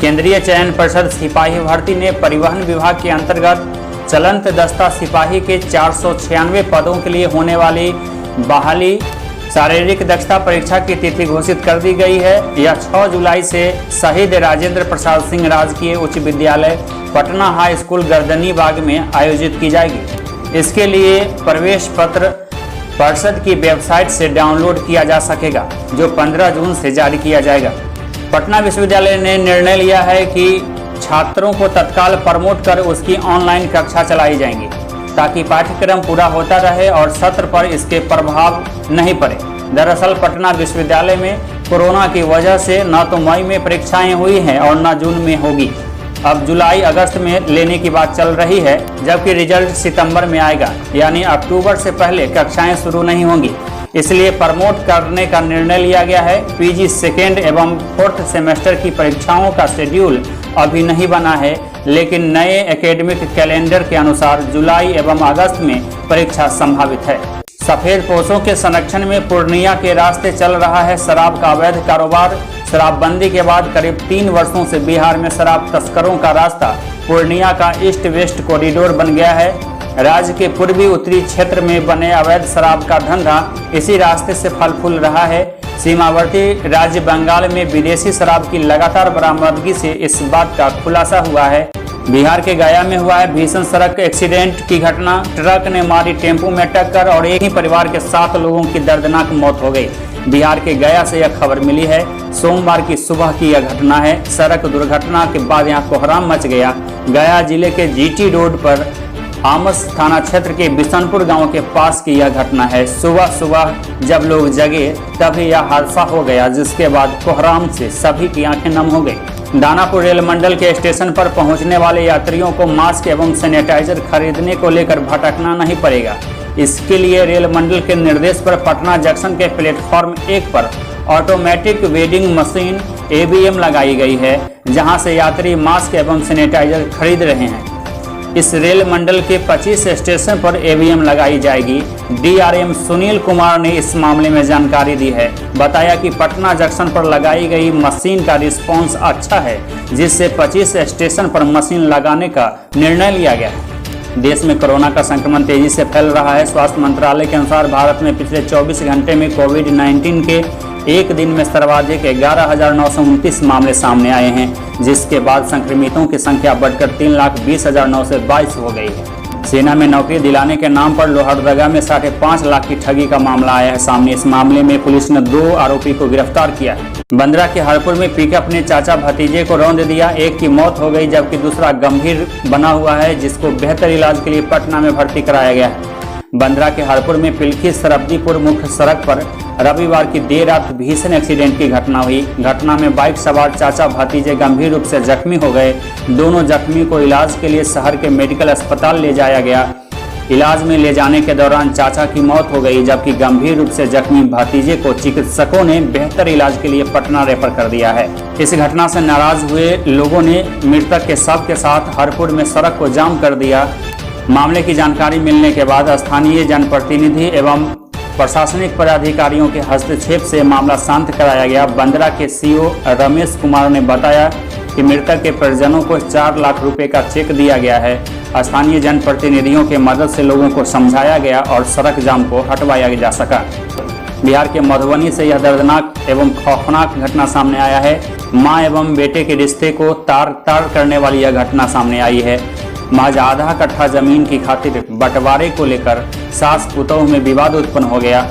केंद्रीय चयन परिषद सिपाही भर्ती ने परिवहन विभाग के अंतर्गत चलंत दस्ता सिपाही के 496 पदों के लिए होने वाली बहाली शारीरिक दक्षता परीक्षा की तिथि घोषित कर दी गई है। यह 6 जुलाई से शहीद राजेंद्र प्रसाद सिंह राजकीय उच्च विद्यालय पटना हाई स्कूल गर्दनी बाग में आयोजित की जाएगी। इसके लिए प्रवेश पत्र परिषद की वेबसाइट से डाउनलोड किया जा सकेगा, जो 15 जून से जारी किया जाएगा। पटना विश्वविद्यालय ने निर्णय लिया है कि छात्रों को तत्काल प्रमोट कर उसकी ऑनलाइन कक्षा चलाई जाएंगी, ताकि पाठ्यक्रम पूरा होता रहे और सत्र पर इसके प्रभाव नहीं पड़े। दरअसल पटना विश्वविद्यालय में कोरोना की वजह से न तो मई में परीक्षाएं हुई हैं और न जून में होगी। अब जुलाई अगस्त में लेने की बात चल रही है, जबकि रिजल्ट सितंबर में आएगा, यानी अक्टूबर से पहले कक्षाएं शुरू नहीं होंगी। इसलिए प्रमोट करने का निर्णय लिया गया है। पीजी सेकेंड एवं 4th सेमेस्टर की परीक्षाओं का शेड्यूल अभी नहीं बना है, लेकिन नए एकेडमिक कैलेंडर के अनुसार जुलाई एवं अगस्त में परीक्षा संभावित है। सफेद पोशों के संरक्षण में पूर्णिया के रास्ते चल रहा है शराब का अवैध कारोबार। शराबबंदी के बाद करीब 3 वर्षों से बिहार में शराब तस्करों का रास्ता पूर्णिया का ईस्ट वेस्ट कॉरिडोर बन गया है। राज्य के पूर्वी उत्तरी क्षेत्र में बने अवैध शराब का धंधा इसी रास्ते से फल फूल रहा है। सीमावर्ती राज्य बंगाल में विदेशी शराब की लगातार बरामदगी से इस बात का खुलासा हुआ है। बिहार के गया में हुआ है भीषण सड़क एक्सीडेंट की घटना। ट्रक ने मारी टेम्पो में टक्कर और एक ही परिवार के 7 लोगों की दर्दनाक मौत हो गई। बिहार के गया से यह खबर मिली है। सोमवार की सुबह की यह घटना है। सड़क दुर्घटना के बाद यहाँ कोहराम मच गया। गया जिले के जीटी रोड पर आमस थाना क्षेत्र के बिशनपुर गांव के पास की यह घटना है। सुबह सुबह जब लोग जगे तभी यह हादसा हो गया, जिसके बाद कोहराम से सभी की आंखें नम हो गई। दानापुर रेल मंडल के स्टेशन पर पहुंचने वाले यात्रियों को मास्क एवं सैनिटाइजर खरीदने को लेकर भटकना नहीं पड़ेगा। इसके लिए रेल मंडल के निर्देश पर पटना जंक्शन के प्लेटफॉर्म 1 पर ऑटोमेटिक वेंडिंग मशीन AVM लगाई गई है, जहां से यात्री मास्क एवं सैनिटाइजर खरीद रहे हैं। इस रेल मंडल के 25 स्टेशन पर AVM लगाई जाएगी। DRM सुनील कुमार ने इस मामले में जानकारी दी है। बताया कि पटना जंक्शन पर लगाई गई मशीन का रिस्पांस अच्छा है, जिससे 25 स्टेशन पर मशीन लगाने का निर्णय लिया गया है। देश में कोरोना का संक्रमण तेजी से फैल रहा है। स्वास्थ्य मंत्रालय के अनुसार भारत में पिछले 24 घंटे में कोविड-19 के एक दिन में सर्वाधिक 11,929 मामले सामने आए हैं, जिसके बाद संक्रमितों की संख्या बढ़कर 3,20,922 हो गई है। सेना में नौकरी दिलाने के नाम पर लोहरदगा में 5.5 लाख की ठगी का मामला आया है सामने। इस मामले में पुलिस ने 2 आरोपी को गिरफ्तार किया है। बंदरा के हरपुर में पिकअप ने चाचा भतीजे को रौंद दिया। एक की मौत हो गई, जबकि दूसरा गंभीर बना हुआ है, जिसको बेहतर इलाज के लिए पटना में भर्ती कराया गया है। बंदरा के हरपुर में पिलखी सरब्दीपुर मुख्य सड़क पर रविवार की देर रात भीषण एक्सीडेंट की घटना हुई। घटना में बाइक सवार चाचा भतीजे गंभीर रूप से जख्मी हो गए। दोनों जख्मी को इलाज के लिए शहर के मेडिकल अस्पताल ले जाया गया। इलाज में ले जाने के दौरान चाचा की मौत हो गई, जबकि गंभीर रूप से जख्मी भतीजे को चिकित्सकों ने बेहतर इलाज के लिए पटना रेफर कर दिया है। इस घटना से नाराज हुए लोगों ने मृतक के शव के साथ हरपुर में सड़क को जाम कर दिया। मामले की जानकारी मिलने के बाद स्थानीय जनप्रतिनिधि एवं प्रशासनिक पदाधिकारियों के हस्तक्षेप से मामला शांत कराया गया। बंदरा के CO रमेश कुमार ने बताया कि मृतक के परिजनों को 4 लाख रुपए का चेक दिया गया है। स्थानीय जनप्रतिनिधियों के मदद से लोगों को समझाया गया और सड़क जाम को हटवाया जा सका। बिहार के मधुबनी से यह दर्दनाक एवं खौफनाक घटना सामने आया है। मां एवं बेटे के रिश्ते को तार करने वाली यह घटना सामने आई है। महज आधा कट्ठा जमीन की खातिर बंटवारे को लेकर सास पुतोह में विवाद उत्पन्न हो गया।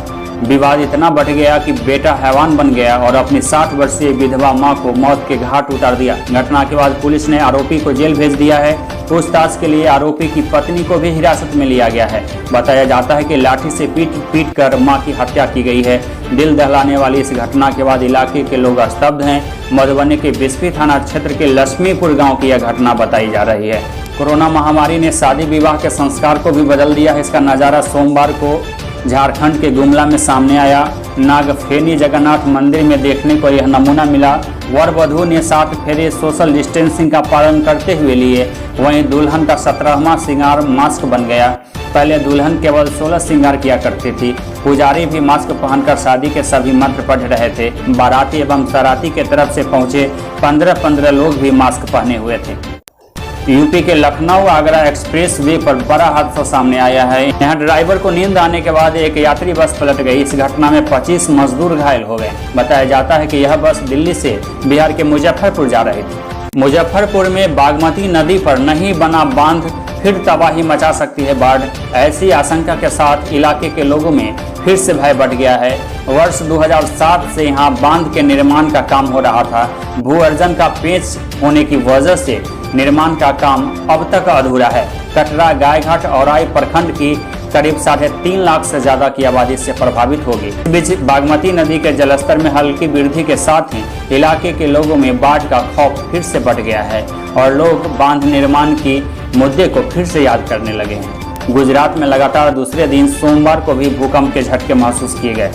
विवाद इतना बढ़ गया कि बेटा हैवान बन गया और अपनी 60 वर्षीय विधवा मां को मौत के घाट उतार दिया। घटना के बाद पुलिस ने आरोपी को जेल भेज दिया है। पूछताछ के लिए आरोपी की पत्नी को भी हिरासत में लिया गया है। बताया जाता है कि लाठी से पीट कर मां की हत्या की गई है। दिल दहलाने वाली इस घटना के बाद इलाके के लोग स्तब्ध हैं। मधुबनी के बिस्फी थाना क्षेत्र के लक्ष्मीपुर गाँव की यह घटना बताई जा रही है। कोरोना महामारी ने शादी विवाह के संस्कार को भी बदल दिया है। इसका नज़ारा सोमवार को झारखंड के गुमला में सामने आया। नागफेनी जगन्नाथ मंदिर में देखने को यह नमूना मिला। वर वधू ने 7 फेरे सोशल डिस्टेंसिंग का पालन करते हुए लिए। वहीं दुल्हन का 17वां श्रृंगार मास्क बन गया। पहले दुल्हन केवल 16 श्रृंगार किया करती थी। पुजारी भी मास्क पहनकर शादी के सभी मंत्र पढ़ रहे थे। बाराती एवं सराती के तरफ से पहुंचे 15 लोग भी मास्क पहने हुए थे। यूपी के लखनऊ आगरा एक्सप्रेस वे पर बड़ा हादसा सामने आया है। यहाँ ड्राइवर को नींद आने के बाद एक यात्री बस पलट गई। इस घटना में 25 मजदूर घायल हो गए। बताया जाता है कि यह बस दिल्ली से बिहार के मुजफ्फरपुर जा रही थी। मुजफ्फरपुर में बागमती नदी पर नहीं बना बांध फिर तबाही मचा सकती है बाढ़। ऐसी आशंका के साथ इलाके के लोगों में फिर से भय बढ़ गया है। वर्ष 2007 से यहाँ बांध के निर्माण का काम हो रहा था। भू अर्जन का पेच होने की वजह से निर्माण का काम अब तक अधूरा है। कटरा, गायघाट और आई प्रखंड की करीब 3.5 लाख से ज्यादा की आबादी से प्रभावित होगी। इस बीच बागमती नदी के जलस्तर में हल्की वृद्धि के साथ ही इलाके के लोगों में बाढ़ का खौफ फिर से बढ़ गया है और लोग बांध निर्माण की मुद्दे को फिर से याद करने लगे हैं। गुजरात में लगातार दूसरे दिन सोमवार को भी भूकंप के झटके महसूस किए गए।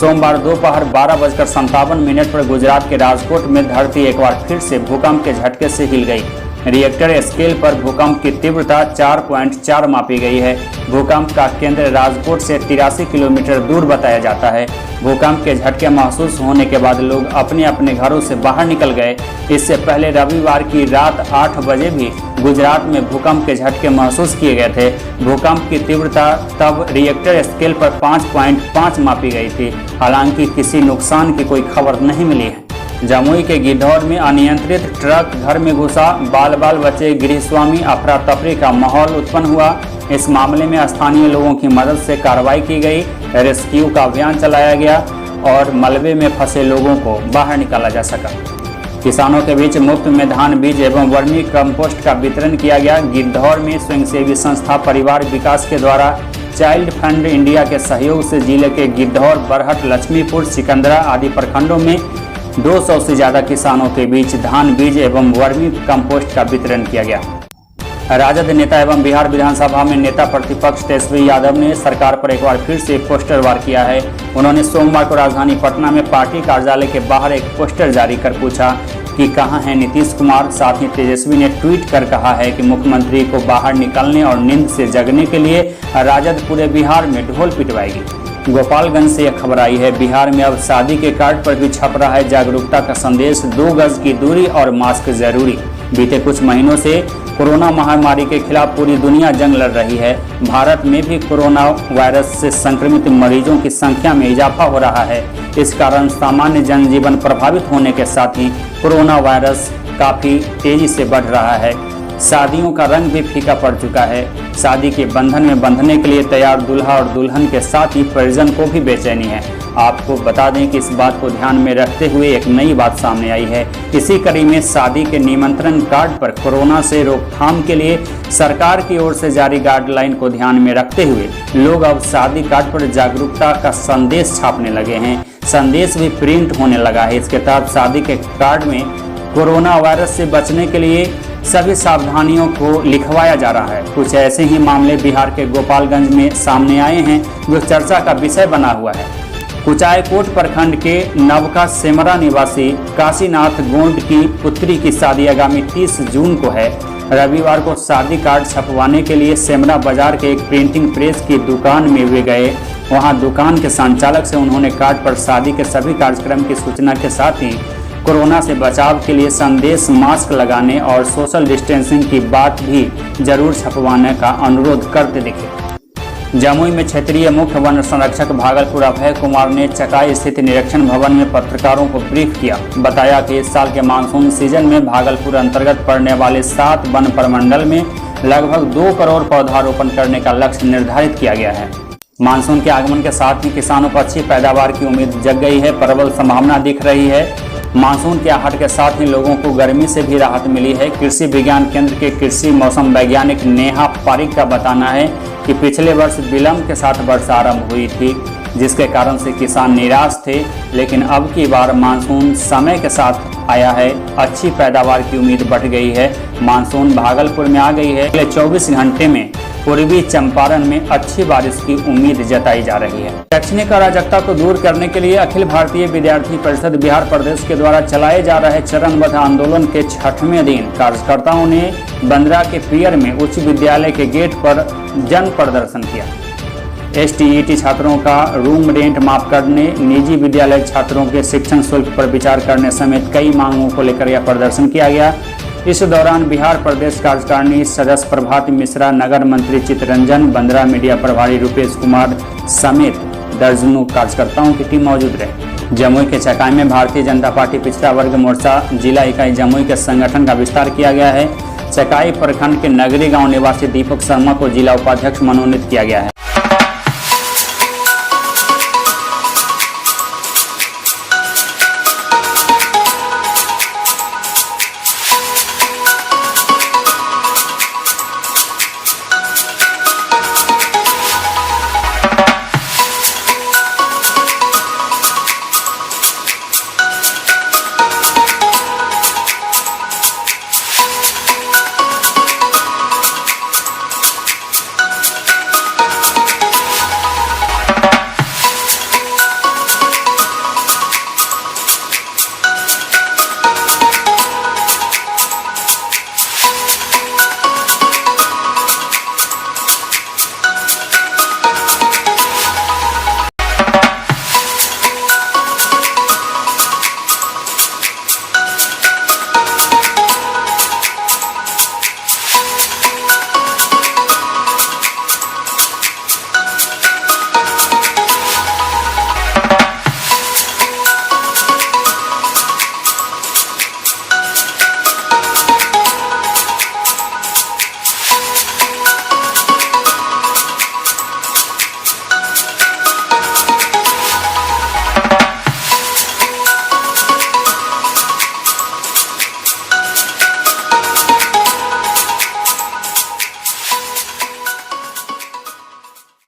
सोमवार दोपहर 12:57 पर गुजरात के राजकोट में धरती एक बार फिर से भूकंप के झटके से हिल गई। रिएक्टर स्केल पर भूकंप की तीव्रता 4.4 मापी गई है। भूकंप का केंद्र राजकोट से 83 किलोमीटर दूर बताया जाता है। भूकंप के झटके महसूस होने के बाद लोग अपने अपने घरों से बाहर निकल गए। इससे पहले रविवार की रात 8 बजे भी गुजरात में भूकंप के झटके महसूस किए गए थे। भूकंप की तीव्रता तब रिएक्टर स्केल पर 5.5 मापी गई थी। हालांकि किसी नुकसान की कोई खबर नहीं मिली है। जमुई के गिद्धौर में अनियंत्रित ट्रक घर में घुसा, बाल बचे गृहस्वामी, अफरा तफरी का माहौल उत्पन्न हुआ। इस मामले में स्थानीय लोगों की मदद से कार्रवाई की गई। रेस्क्यू का अभियान चलाया गया और मलबे में फंसे लोगों को बाहर निकाला जा सका। किसानों के बीच मुफ्त में धान बीज एवं वर्मी कंपोस्ट का वितरण किया गया। गिद्धौर में स्वयंसेवी संस्था परिवार विकास के द्वारा चाइल्ड फंड इंडिया के सहयोग से जिले के गिद्धौर, बरहट, लक्ष्मीपुर, सिकंदरा आदि प्रखंडों में 200 से ज्यादा किसानों के बीच धान बीज एवं वर्मी कंपोस्ट का वितरण किया गया। राजद नेता एवं बिहार विधानसभा में नेता प्रतिपक्ष तेजस्वी यादव ने सरकार पर एक बार फिर से पोस्टर वार किया है। उन्होंने सोमवार को राजधानी पटना में पार्टी कार्यालय के बाहर एक पोस्टर जारी कर पूछा कि कहां हैं नीतीश कुमार। साथ ही तेजस्वी ने ट्वीट कर कहा है कि मुख्यमंत्री को बाहर निकलने और नींद से जगने के लिए राजद पूरे बिहार में ढोल पिटवाएगी। गोपालगंज से यह खबर आई है। बिहार में अब शादी के कार्ड पर भी छप रहा है जागरूकता का संदेश, 2 गज की दूरी और मास्क जरूरी। बीते कुछ महीनों से कोरोना महामारी के खिलाफ पूरी दुनिया जंग लड़ रही है। भारत में भी कोरोना वायरस से संक्रमित मरीजों की संख्या में इजाफा हो रहा है। इस कारण सामान्य जनजीवन प्रभावित होने के साथ ही कोरोना वायरस काफी तेजी से बढ़ रहा है। शादियों का रंग भी फीका पड़ चुका है। शादी के बंधन में बंधने के लिए तैयार दूल्हा और दुल्हन के साथ ही परिजन को भी बेचैनी है। आपको बता दें कि इस बात को ध्यान में रखते हुए एक नई बात सामने आई है। इसी कड़ी में शादी के निमंत्रण कार्ड पर कोरोना से रोकथाम के लिए सरकार की ओर से जारी गाइडलाइन को ध्यान में रखते हुए लोग अब शादी कार्ड पर जागरूकता का संदेश छापने लगे हैं। संदेश भी प्रिंट होने लगा है। इसके तहत शादी के कार्ड में कोरोना वायरस से बचने के लिए सभी सावधानियों को लिखवाया जा रहा है। कुछ ऐसे ही मामले बिहार के गोपालगंज में सामने आए हैं जो चर्चा का विषय बना हुआ है। कुचायकोट प्रखंड के नवका सेमरा निवासी काशीनाथ गोंड की पुत्री की शादी आगामी 30 जून को है। रविवार को शादी कार्ड छपवाने के लिए सेमरा बाजार के एक प्रिंटिंग प्रेस की दुकान में वे गए। वहां दुकान के संचालक से उन्होंने कार्ड पर शादी के सभी कार्यक्रम की सूचना के साथ ही कोरोना से बचाव के लिए संदेश, मास्क लगाने और सोशल डिस्टेंसिंग की बात भी जरूर छपवाने का अनुरोध करते दिखे। जमुई में क्षेत्रीय मुख्य वन संरक्षक भागलपुर अभय कुमार ने चकाई स्थित निरीक्षण भवन में पत्रकारों को ब्रीफ किया। बताया कि इस साल के मानसून सीजन में भागलपुर अंतर्गत पड़ने वाले 7 वन प्रमंडल में लगभग 2 करोड़ पौधारोपण करने का लक्ष्य निर्धारित किया गया है। मानसून के आगमन के साथ ही किसानों को अच्छी पैदावार की उम्मीद जग गई है। प्रबल संभावना दिख रही है। मानसून के आहट के साथ ही लोगों को गर्मी से भी राहत मिली है। कृषि विज्ञान केंद्र के कृषि मौसम वैज्ञानिक नेहा पारिक का बताना है कि पिछले वर्ष विलंब के साथ वर्षा आरंभ हुई थी, जिसके कारण से किसान निराश थे। लेकिन अब की बार मानसून समय के साथ आया है। अच्छी पैदावार की उम्मीद बढ़ गई है। मानसून भागलपुर में आ गई है। अगले 24 घंटे में पूर्वी चंपारण में अच्छी बारिश की उम्मीद जताई जा रही है। शैक्षणिक अराजकता को दूर करने के लिए अखिल भारतीय विद्यार्थी परिषद बिहार प्रदेश के द्वारा चलाए जा रहे चरणबद्ध आंदोलन के 6वें दिन कार्यकर्ताओं ने बंदरा के पियर में उच्च विद्यालय के गेट पर जन प्रदर्शन किया। STET छात्रों का रूम रेंट माफ करने, निजी विद्यालय छात्रों के शिक्षण शुल्क पर विचार करने समेत कई मांगों को लेकर यह प्रदर्शन किया गया। इस दौरान बिहार प्रदेश कार्यकारिणी सदस्य प्रभात मिश्रा, नगर मंत्री चित्तरंजन, बंदरा मीडिया प्रभारी रुपेश कुमार समेत दर्जनों कार्यकर्ताओं की टीम मौजूद रहे। जमुई के चकाई में भारतीय जनता पार्टी पिछड़ा वर्ग मोर्चा जिला इकाई जमुई के संगठन का विस्तार किया गया है। चकाई प्रखंड के नगरी गांव निवासी दीपक शर्मा को जिला उपाध्यक्ष मनोनीत किया गया है।